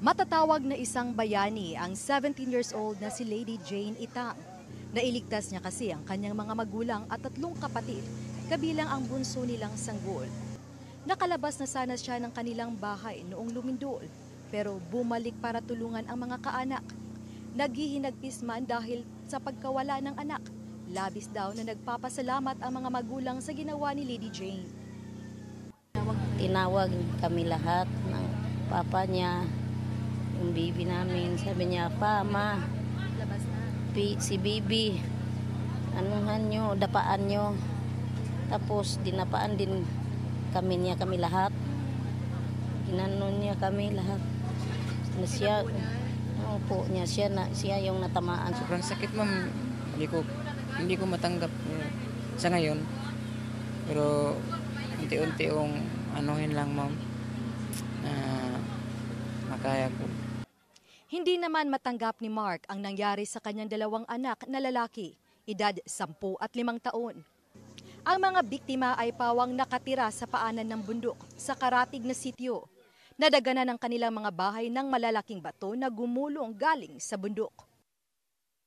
Matatawag na isang bayani ang 17 years old na si Lady Jane Itang. Nailigtas niya kasi ang kanyang mga magulang at 3 kapatid, kabilang ang bunso nilang sanggol. Nakalabas na sana siya ng kanilang bahay noong lumindol, pero bumalik para tulungan ang mga kaanak. Naghihinagpis man dahil sa pagkawala ng anak. Labis daw na nagpapasalamat ang mga magulang sa ginawa ni Lady Jane. Tinawag kami lahat ng papa niya, yung baby namin. Sabi niya, "Pa, ma, si baby, anuhan nyo, dapaan nyo." Tapos dinapaan din kami lahat. Ginanon niya kami lahat. Na siya, po niya, siya yung natamaan. Sobrang sakit, ma'am. Hindi ko matanggap sa ngayon. Pero unti-unti yung anuhin lang, ma'am, na makaya ko. Hindi naman matanggap ni Mark ang nangyari sa kanyang 2 anak na lalaki, edad 10 at 5 taon. Ang mga biktima ay pawang nakatira sa paanan ng bundok sa karatig na sityo. Nadaganan ang kanilang mga bahay ng malalaking bato na gumulong galing sa bundok.